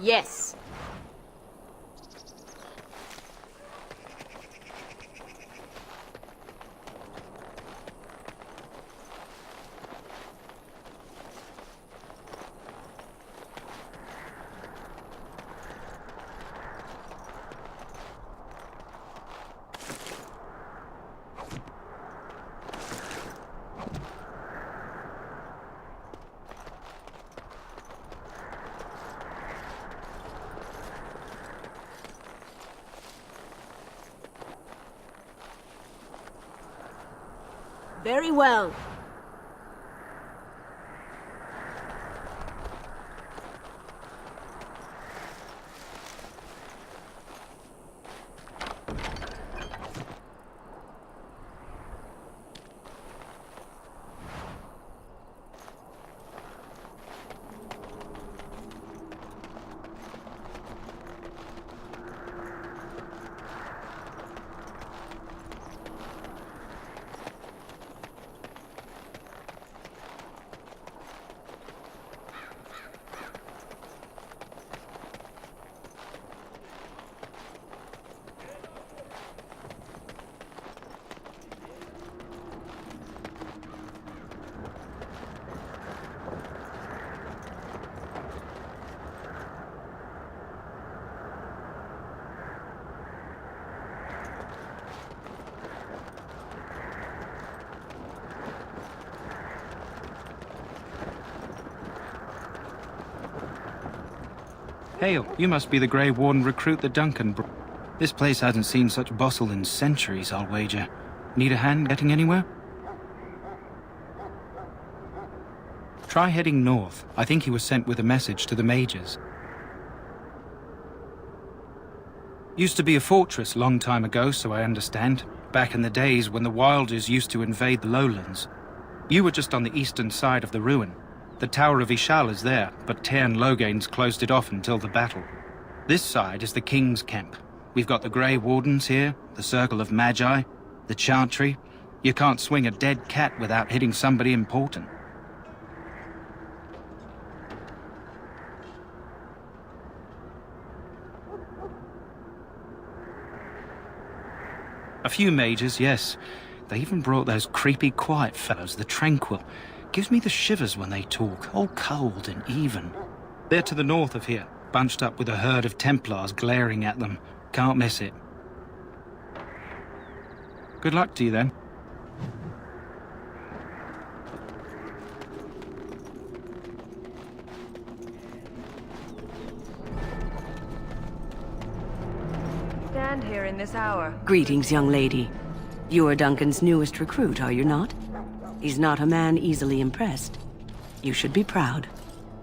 Yes. Very well. Hail, you must be the Grey Warden recruit the Duncan brought. This place hasn't seen such bustle in centuries, I'll wager. Need a hand getting anywhere? Try heading north. I think he was sent with a message to the mages. Used to be a fortress long time ago, so I understand. Back in the days when the Wilders used to invade the lowlands. You were just on the eastern side of the ruin. The Tower of Ishal is there, but Tairn Logain's closed it off until the battle. This side is the King's camp. We've got the Grey Wardens here, the Circle of Magi, the Chantry. You can't swing a dead cat without hitting somebody important. A few mages, yes. They even brought those creepy quiet fellows, the Tranquil. Gives me the shivers when they talk, all cold and even. They're to the north of here, bunched up with a herd of Templars glaring at them. Can't miss it. Good luck to you then. Stand here in this hour. Greetings, young lady. You are Duncan's newest recruit, are you not? He's not a man easily impressed. You should be proud.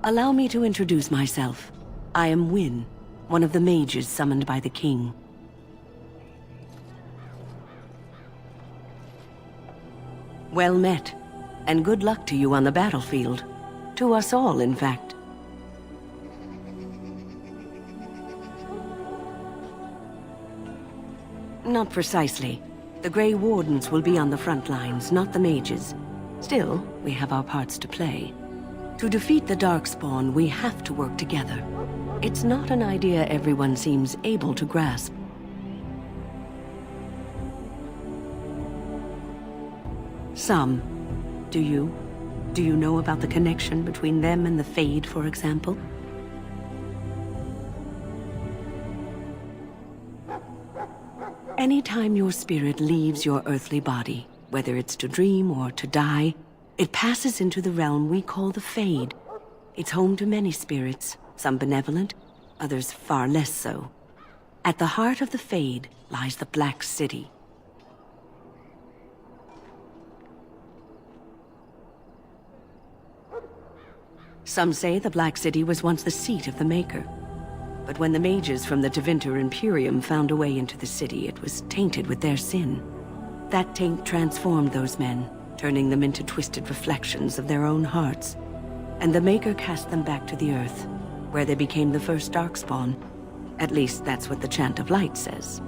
Allow me to introduce myself. I am Wynne, one of the mages summoned by the king. Well met, and good luck to you on the battlefield. To us all, in fact. Not precisely. The Grey Wardens will be on the front lines, not the mages. Still, we have our parts to play. To defeat the Darkspawn, we have to work together. It's not an idea everyone seems able to grasp. Some. Do you? Do you know about the connection between them and the Fade, for example? Anytime your spirit leaves your earthly body, whether it's to dream or to die, it passes into the realm we call the Fade. It's home to many spirits, some benevolent, others far less so. At the heart of the Fade lies the Black City. Some say the Black City was once the seat of the Maker. But when the mages from the Tevinter Imperium found a way into the city, it was tainted with their sin. That taint transformed those men, turning them into twisted reflections of their own hearts. And the Maker cast them back to the Earth, where they became the first Darkspawn. At least that's what the Chant of Light says.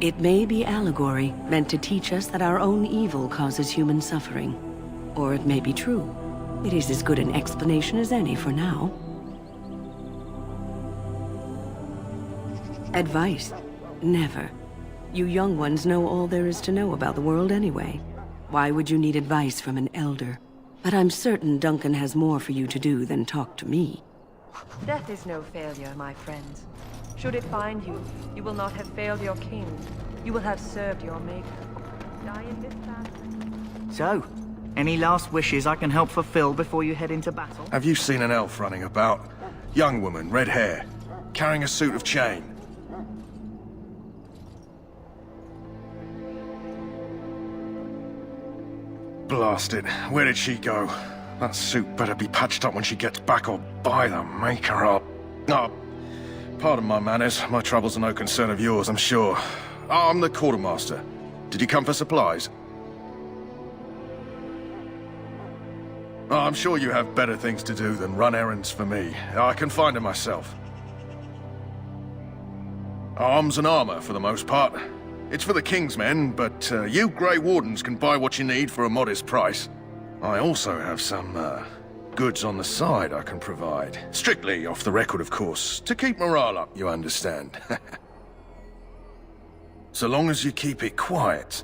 It may be allegory, meant to teach us that our own evil causes human suffering. Or it may be true. It is as good an explanation as any for now. Advice? Never. You young ones know all there is to know about the world anyway. Why would you need advice from an elder? But I'm certain Duncan has more for you to do than talk to me. Death is no failure, my friends. Should it find you, you will not have failed your king. You will have served your maker. Die in this battle. So, any last wishes I can help fulfill before you head into battle? Have you seen an elf running about? Young woman, red hair, carrying a suit of chain. Blast it. Where did she go? That suit better be patched up when she gets back, or by the maker up. Oh, pardon my manners. My troubles are no concern of yours, I'm sure. Oh, I'm the quartermaster. Did you come for supplies? Oh, I'm sure you have better things to do than run errands for me. I can find them myself. Arms and armor, for the most part. It's for the King's men, but you Grey Wardens can buy what you need for a modest price. I also have some, goods on the side I can provide. Strictly off the record, of course. To keep morale up, you understand. So long as you keep it quiet.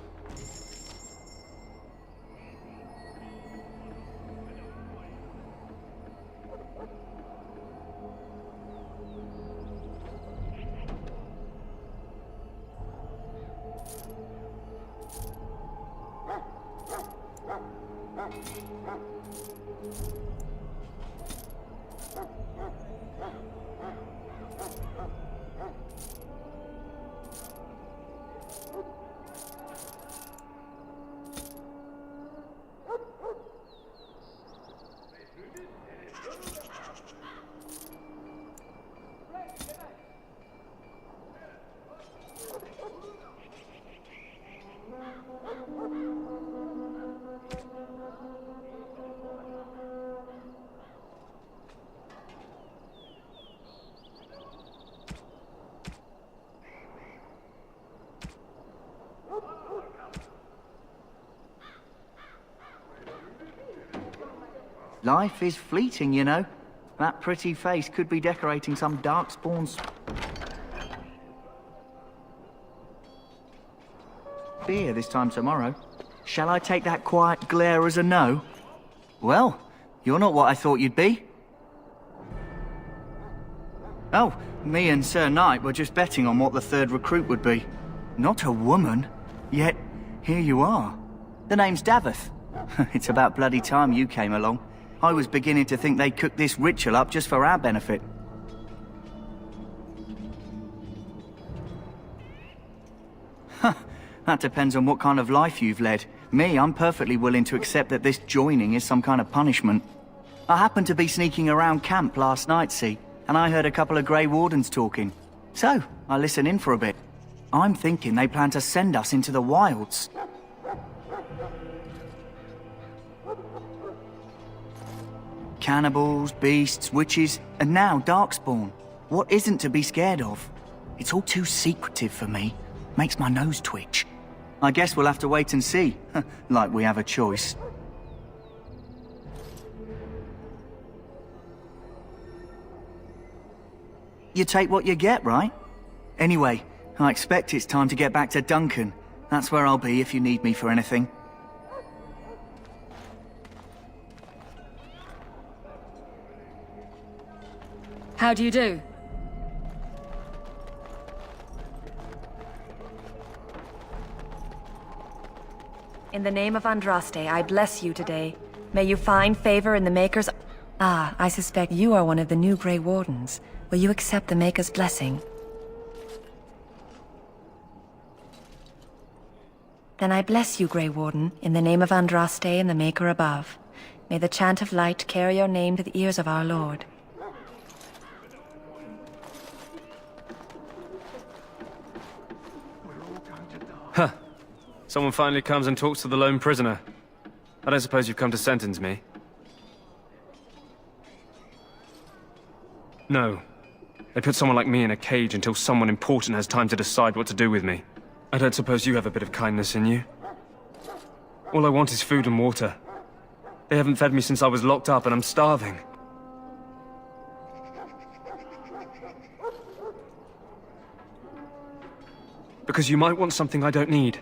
Life is fleeting, you know. That pretty face could be decorating some Darkspawn's beer this time tomorrow. Shall I take that quiet glare as a no? Well, you're not what I thought you'd be. Oh, me and Sir Knight were just betting on what the third recruit would be. Not a woman, yet here you are. The name's Davith. It's about bloody time you came along. I was beginning to think they cooked this ritual up just for our benefit. Huh, that depends on what kind of life you've led. Me, I'm perfectly willing to accept that this joining is some kind of punishment. I happened to be sneaking around camp last night, see, and I heard a couple of Grey Wardens talking. So, I listened in for a bit. I'm thinking they plan to send us into the wilds. Cannibals, beasts, witches, and now Darkspawn. What isn't to be scared of? It's all too secretive for me. Makes my nose twitch. I guess we'll have to wait and see. Like we have a choice. You take what you get, right? Anyway, I expect it's time to get back to Duncan. That's where I'll be if you need me for anything. How do you do? In the name of Andraste, I bless you today. May you find favor in the Maker's... Ah, I suspect you are one of the new Grey Wardens. Will you accept the Maker's blessing? Then I bless you, Grey Warden, in the name of Andraste and the Maker above. May the chant of light carry your name to the ears of our Lord. Huh. Someone finally comes and talks to the lone prisoner. I don't suppose you've come to sentence me? No. They put someone like me in a cage until someone important has time to decide what to do with me. I don't suppose you have a bit of kindness in you? All I want is food and water. They haven't fed me since I was locked up and I'm starving. Because you might want something I don't need.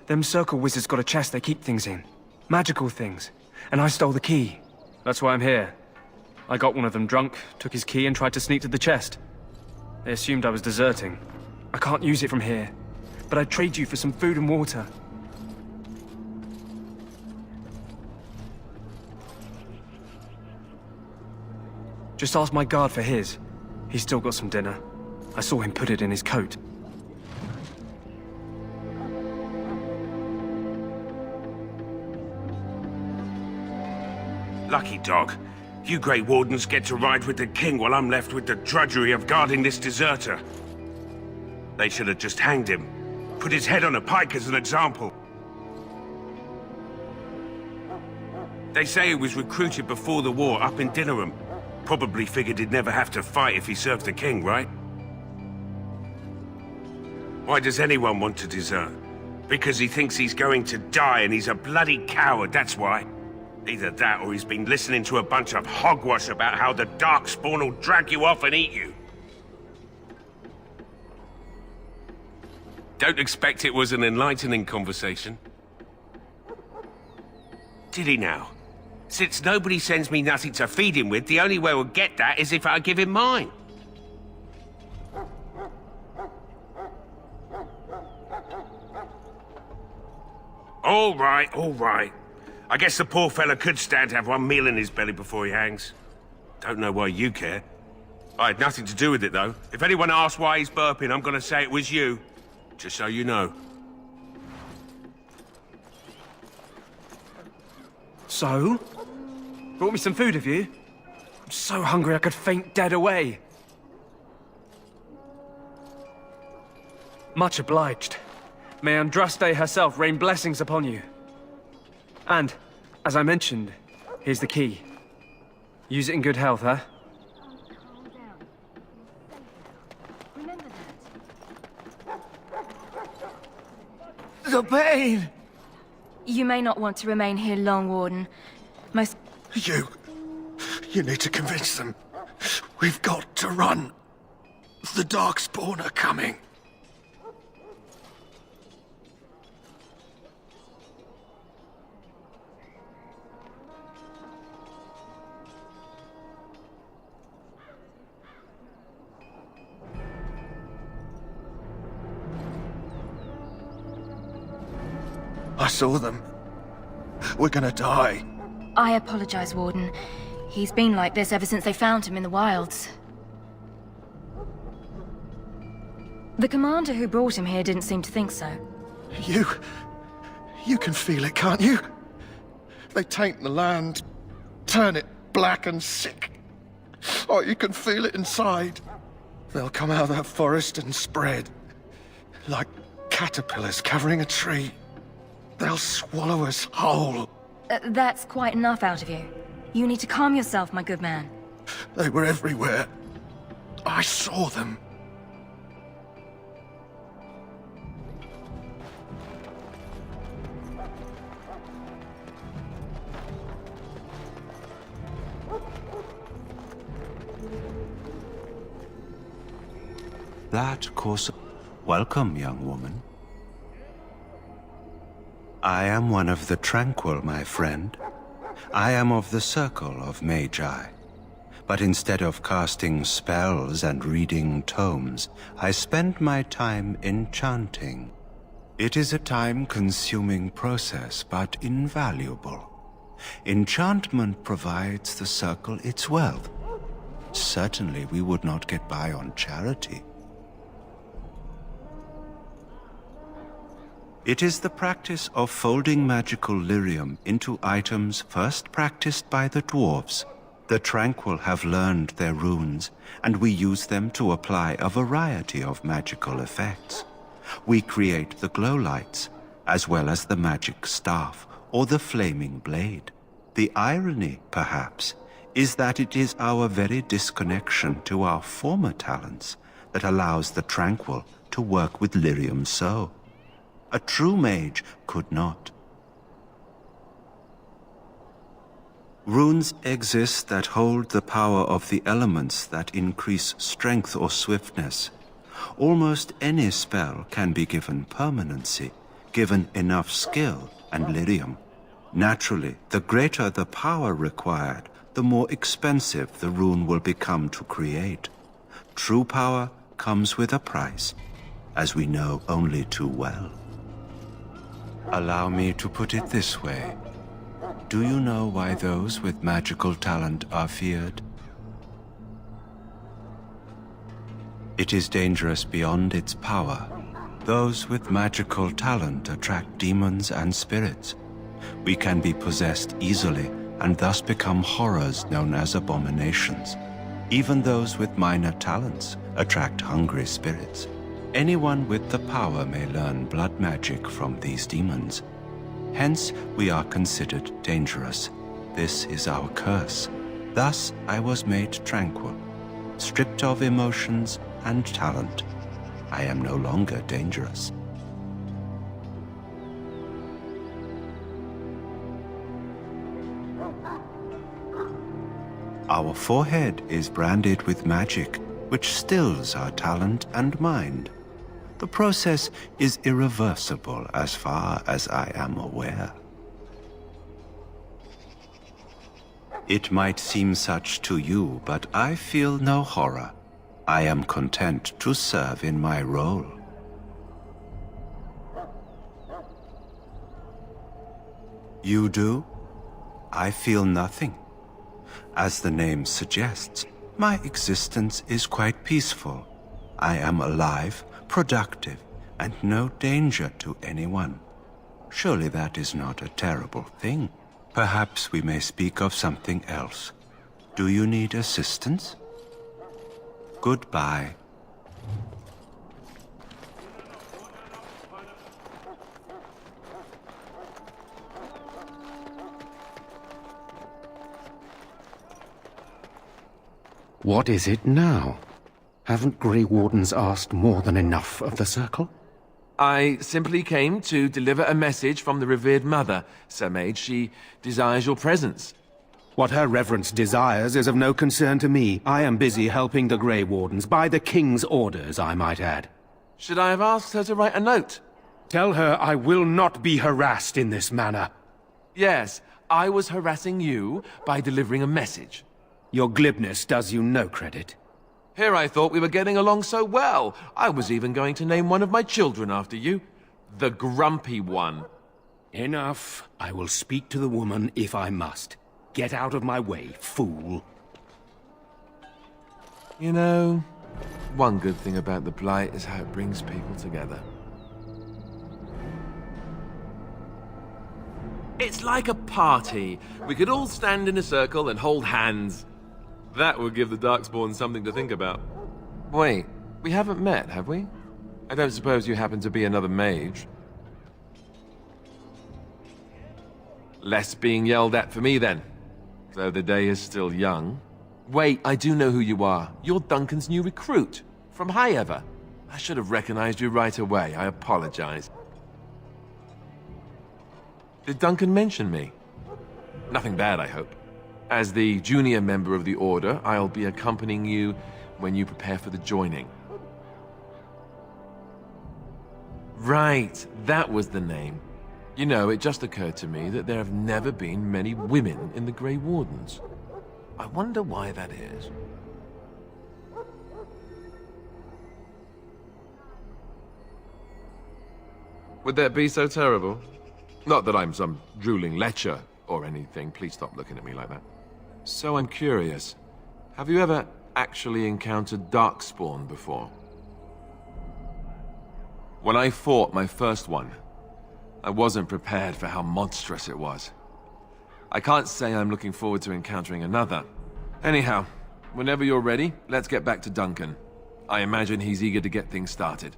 Them circle wizards got a chest they keep things in. Magical things. And I stole the key. That's why I'm here. I got one of them drunk, took his key and tried to sneak to the chest. They assumed I was deserting. I can't use it from here. But I'd trade you for some food and water. Just ask my guard for his. He's still got some dinner. I saw him put it in his coat. Lucky dog. You Grey Wardens get to ride with the king while I'm left with the drudgery of guarding this deserter. They should have just hanged him. Put his head on a pike as an example. They say he was recruited before the war up in Dinnerham. Probably figured he'd never have to fight if he served the king, right? Why does anyone want to desert? Because he thinks he's going to die and he's a bloody coward, that's why. Either that or he's been listening to a bunch of hogwash about how the Darkspawn will drag you off and eat you. Don't expect it was an enlightening conversation. Did he now? Since nobody sends me nothing to feed him with, the only way we'll get that is if I give him mine. All right, all right. I guess the poor fella could stand to have one meal in his belly before he hangs. Don't know why you care. I had nothing to do with it, though. If anyone asks why he's burping, I'm gonna say it was you. Just so you know. So? Brought me some food, have you? I'm so hungry I could faint dead away. Much obliged. May Andraste herself rain blessings upon you. And, as I mentioned, here's the key. Use it in good health, huh? The pain! You may not want to remain here long, Warden. Most... You need to convince them. We've got to run. The Darkspawn are coming. I saw them. We're gonna die. I apologize, Warden. He's been like this ever since they found him in the wilds. The commander who brought him here didn't seem to think so. You can feel it, can't you? They taint the land, turn it black and sick. Oh, you can feel it inside. They'll come out of that forest and spread. Like caterpillars covering a tree. They'll swallow us whole. That's quite enough out of you. You need to calm yourself, my good man. They were everywhere. I saw them. That course... Welcome, young woman. I am one of the Tranquil, my friend. I am of the Circle of Magi. But instead of casting spells and reading tomes, I spend my time enchanting. It is a time-consuming process, but invaluable. Enchantment provides the Circle its wealth. Certainly we would not get by on charity. It is the practice of folding magical lyrium into items first practiced by the dwarves. The Tranquil have learned their runes, and we use them to apply a variety of magical effects. We create the glow lights, as well as the magic staff or the flaming blade. The irony, perhaps, is that it is our very disconnection to our former talents that allows the Tranquil to work with lyrium so. A true mage could not. Runes exist that hold the power of the elements that increase strength or swiftness. Almost any spell can be given permanency, given enough skill and lyrium. Naturally, the greater the power required, the more expensive the rune will become to create. True power comes with a price, as we know only too well. Allow me to put it this way. Do you know why those with magical talent are feared? It is dangerous beyond its power. Those with magical talent attract demons and spirits. We can be possessed easily and thus become horrors known as abominations. Even those with minor talents attract hungry spirits. Anyone with the power may learn blood magic from these demons. Hence, we are considered dangerous. This is our curse. Thus, I was made tranquil, stripped of emotions and talent. I am no longer dangerous. Our forehead is branded with magic, which stills our talent and mind. The process is irreversible as far as I am aware. It might seem such to you, but I feel no horror. I am content to serve in my role. You do? I feel nothing. As the name suggests, my existence is quite peaceful. I am alive, productive, and no danger to anyone. Surely that is not a terrible thing. Perhaps we may speak of something else. Do you need assistance? Goodbye. What is it now? Haven't Grey Wardens asked more than enough of the Circle? I simply came to deliver a message from the revered mother, Sir Mage. She desires your presence. What her reverence desires is of no concern to me. I am busy helping the Grey Wardens, by the King's orders, I might add. Should I have asked her to write a note? Tell her I will not be harassed in this manner. Yes, I was harassing you by delivering a message. Your glibness does you no credit. Here I thought we were getting along so well. I was even going to name one of my children after you. The Grumpy One. Enough. I will speak to the woman if I must. Get out of my way, fool. You know, one good thing about the Blight is how it brings people together. It's like a party. We could all stand in a circle and hold hands. That would give the Darkspawn something to think about. Wait, we haven't met, have we? I don't suppose you happen to be another mage. Less being yelled at for me, then. Though the day is still young. Wait, I do know who you are. You're Duncan's new recruit. From Highever. I should have recognized you right away. I apologize. Did Duncan mention me? Nothing bad, I hope. As the junior member of the Order, I'll be accompanying you when you prepare for the joining. Right, that was the name. You know, it just occurred to me that there have never been many women in the Grey Wardens. I wonder why that is. Would that be so terrible? Not that I'm some drooling lecher or anything. Please stop looking at me like that. So I'm curious. Have you ever actually encountered Darkspawn before? When I fought my first one, I wasn't prepared for how monstrous it was. I can't say I'm looking forward to encountering another. Anyhow, whenever you're ready, let's get back to Duncan. I imagine he's eager to get things started.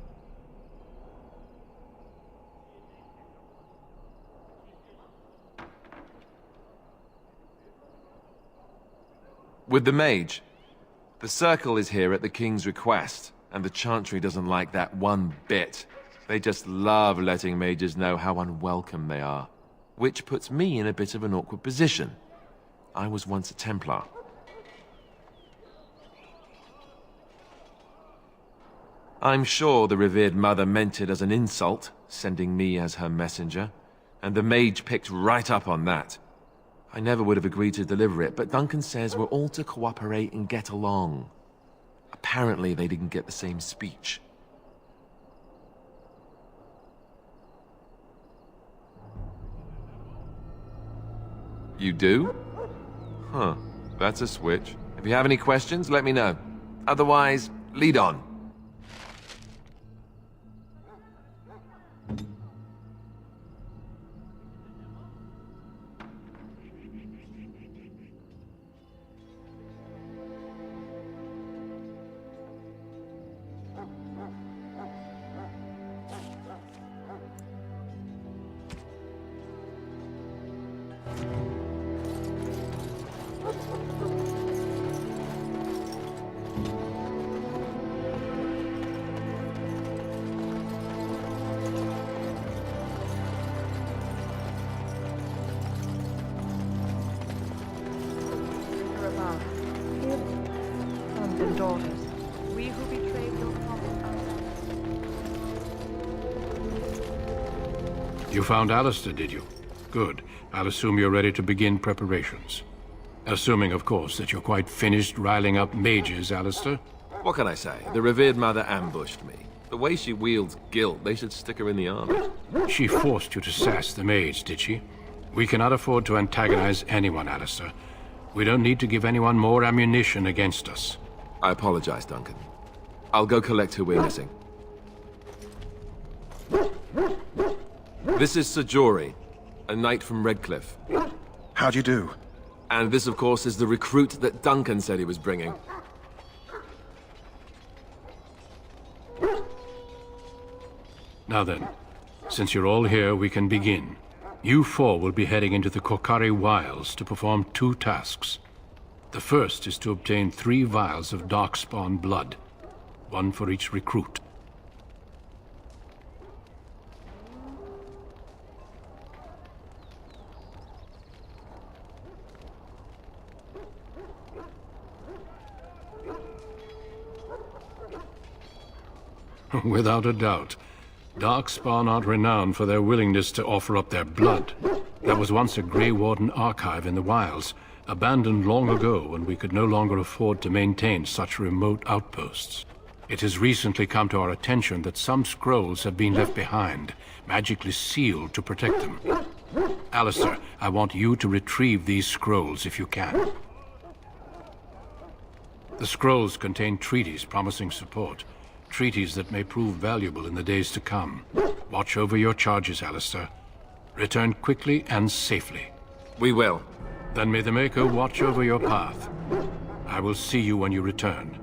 With the mage, the Circle is here at the King's request, and the Chantry doesn't like that one bit. They just love letting mages know how unwelcome they are, which puts me in a bit of an awkward position. I was once a Templar. I'm sure the revered mother meant it as an insult, sending me as her messenger, and the mage picked right up on that. I never would have agreed to deliver it, but Duncan says we're all to cooperate and get along. Apparently they didn't get the same speech. You do? Huh. That's a switch. If you have any questions, let me know. Otherwise, lead on. Sons and daughters, we who betrayed your promise are... You found Alister, did you? Good. I'll assume you're ready to begin preparations. Assuming, of course, that you're quite finished riling up mages, Alister. What can I say? The revered mother ambushed me. The way she wields guilt, they should stick her in the army. She forced you to sass the mage, did she? We cannot afford to antagonize anyone, Alister. We don't need to give anyone more ammunition against us. I apologize, Duncan. I'll go collect who we're missing. This is Sir Jory, a knight from Redcliffe. How'd you do? And this, of course, is the recruit that Duncan said he was bringing. Now then, since you're all here, we can begin. You four will be heading into the Korcari Wilds to perform 2 tasks. The first is to obtain 3 vials of Darkspawn blood, 1 for each recruit. Without a doubt. Darkspawn aren't renowned for their willingness to offer up their blood. There was once a Grey Warden archive in the wilds, abandoned long ago when we could no longer afford to maintain such remote outposts. It has recently come to our attention that some scrolls have been left behind, magically sealed to protect them. Alister, I want you to retrieve these scrolls if you can. The scrolls contain treaties promising support. Treaties that may prove valuable in the days to come. Watch over your charges, Alister. Return quickly and safely. We will. Then may the Maker watch over your path. I will see you when you return.